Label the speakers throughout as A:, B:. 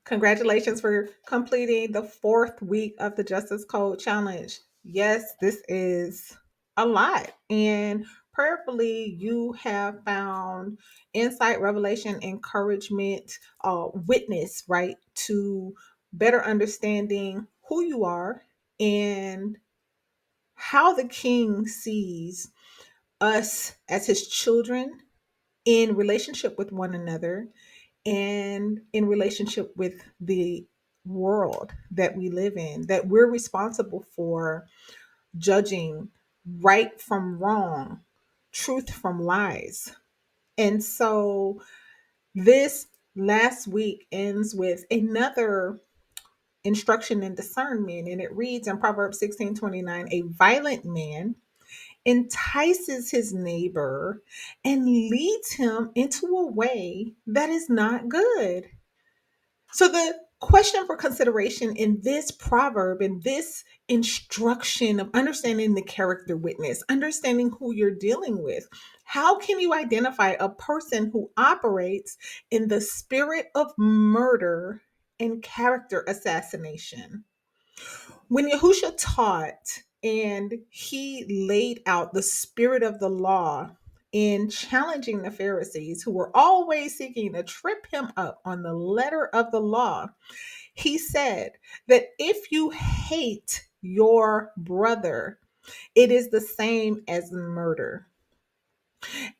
A: Congratulations for completing the fourth week of the Justice Code Challenge. Yes, this is a lot. And prayerfully, you have found insight, revelation, encouragement, witness, right, to better understanding who you are and how the King sees us as his children in relationship with one another and in relationship with the world that we live in, that we're responsible for judging right from wrong, truth from lies. And so this last week ends with another instruction in discernment, and it reads in Proverbs 16:29, a violent man entices his neighbor and leads him into a way that is not good. So, the question for consideration in this proverb, in this instruction of understanding the character witness, understanding who you're dealing with, how can you identify a person who operates in the spirit of murder and character assassination? When Yahusha taught and he laid out the spirit of the law in challenging the Pharisees who were always seeking to trip him up on the letter of the law, he said that if you hate your brother, it is the same as murder.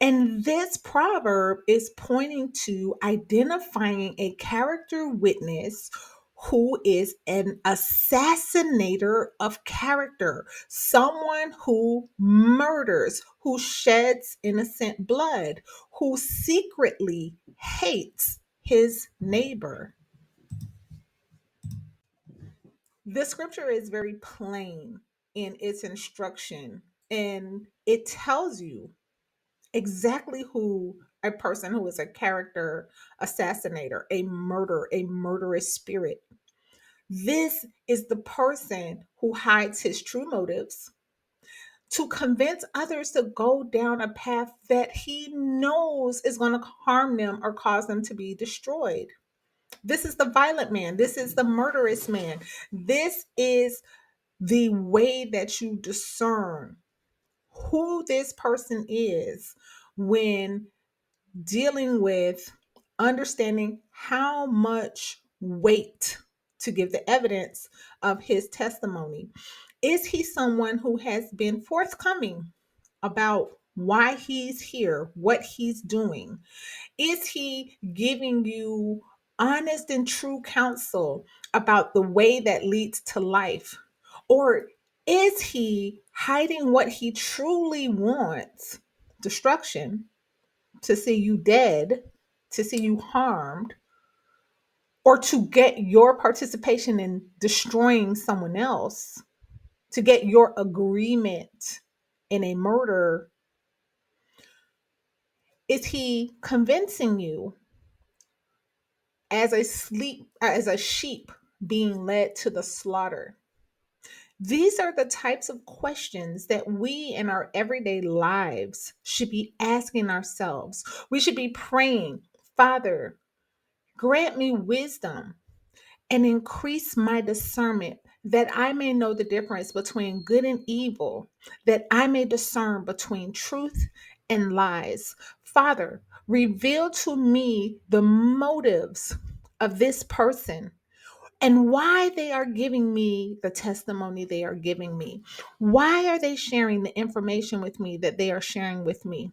A: And this proverb is pointing to identifying a character witness who is an assassinator of character, someone who murders, who sheds innocent blood, who secretly hates his neighbor. The scripture is very plain in its instruction, and it tells you exactly who a person who is a character assassinator, a murderer, a murderous spirit. This is the person who hides his true motives to convince others to go down a path that he knows is going to harm them or cause them to be destroyed. This is the violent man. This is the murderous man. This is the way that you discern who this person is when dealing with understanding how much weight to give the evidence of his testimony. Is he someone who has been forthcoming about why he's here, what he's doing? Is he giving you honest and true counsel about the way that leads to life? Or is he hiding what he truly wants? Destruction, to see you dead, to see you harmed, or to get your participation in destroying someone else, to get your agreement in a murder? Is he convincing you as a sheep being led to the slaughter? These are the types of questions that we in our everyday lives should be asking ourselves. We should be praying, Father, grant me wisdom and increase my discernment that I may know the difference between good and evil, that I may discern between truth and lies. Father, reveal to me the motives of this person and why they are giving me the testimony they are giving me. Why are they sharing the information with me that they are sharing with me?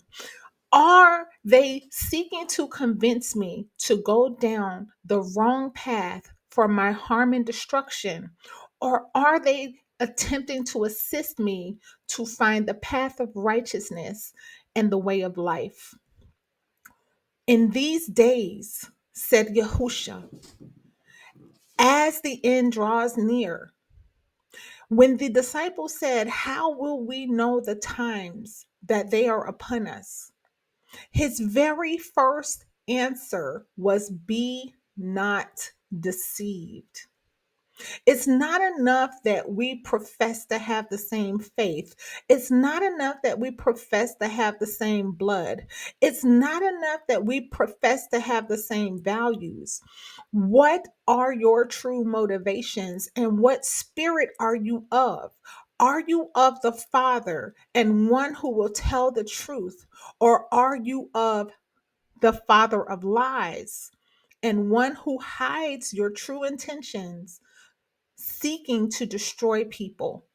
A: Are they seeking to convince me to go down the wrong path for my harm and destruction? Or are they attempting to assist me to find the path of righteousness and the way of life? In these days, said Yahusha, as the end draws near, when the disciples said, how will we know the times that they are upon us? His very first answer was, be not deceived. It's not enough that we profess to have the same faith. It's not enough that we profess to have the same blood. It's not enough that we profess to have the same values. What are your true motivations and what spirit are you of? Are you of the Father and one who will tell the truth? Or are you of the father of lies and one who hides your true intentions, seeking to destroy people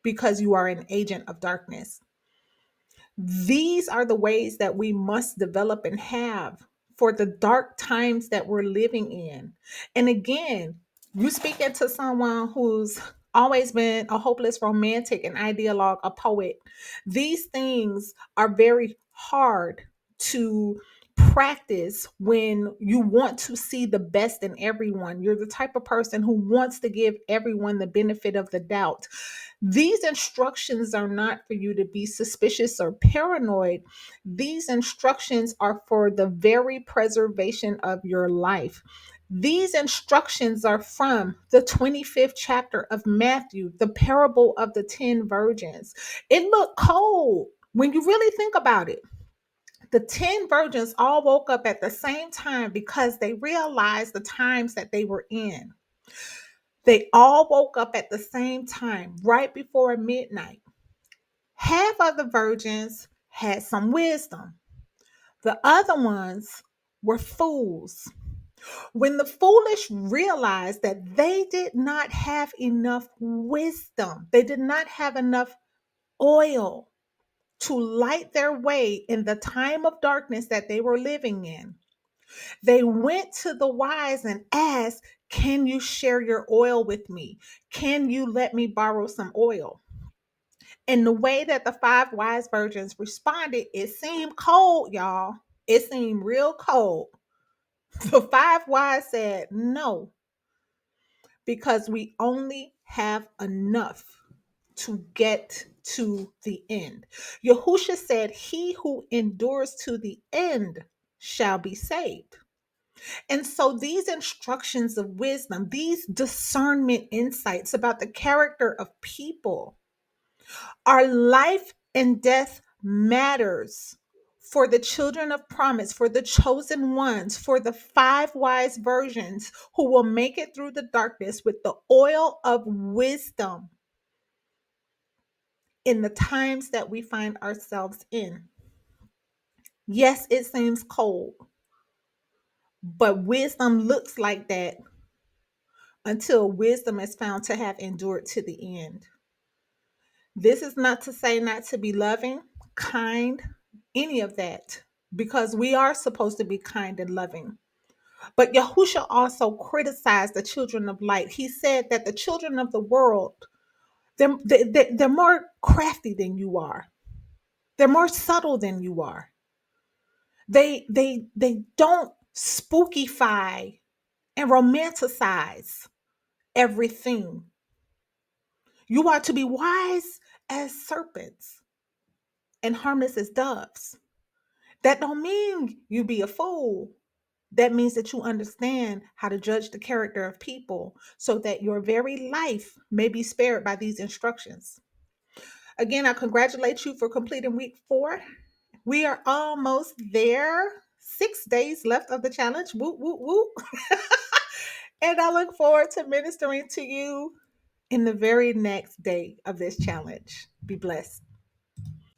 A: because you are an agent of darkness? These are the ways that we must develop and have for the dark times that we're living in. And again, you speaking to someone who's always been a hopeless romantic, an ideologue, a poet. These things are very hard to practice when you want to see the best in everyone. You're the type of person who wants to give everyone the benefit of the doubt. These instructions are not for you to be suspicious or paranoid. These instructions are for the very preservation of your life. These instructions are from the 25th chapter of Matthew, the parable of the 10 virgins. It looked cold when you really think about it. The 10 virgins all woke up at the same time because they realized the times that they were in. They all woke up at the same time, right before midnight. Half of the virgins had some wisdom, the other ones were fools. When the foolish realized that they did not have enough wisdom, they did not have enough oil to light their way in the time of darkness that they were living in, they went to the wise and asked, "Can you share your oil with me? Can you let me borrow some oil?" And the way that the five wise virgins responded, it seemed cold, y'all. It seemed real cold. The five wise said, "No, because we only have enough to get to the end." Yahusha said, "He who endures to the end shall be saved." And so these instructions of wisdom, these discernment insights about the character of people, our life and death matters for the children of promise, for the chosen ones, for the five wise virgins who will make it through the darkness with the oil of wisdom in the times that we find ourselves in. Yes, it seems cold, but wisdom looks like that until wisdom is found to have endured to the end. This is not to say not to be loving, kind, any of that, because we are supposed to be kind and loving. But Yahusha also criticized the children of light. He said that the children of the world, they're more crafty than you are. They're more subtle than you are. They don't spookify and romanticize everything. You are to be wise as serpents and harmless as doves. That don't mean you be a fool. That means that you understand how to judge the character of people so that your very life may be spared by these instructions. Again, I congratulate you for completing week 4. We are almost there. 6 days left of the challenge. Woo, woo, woo. And I look forward to ministering to you in the very next day of this challenge. Be blessed.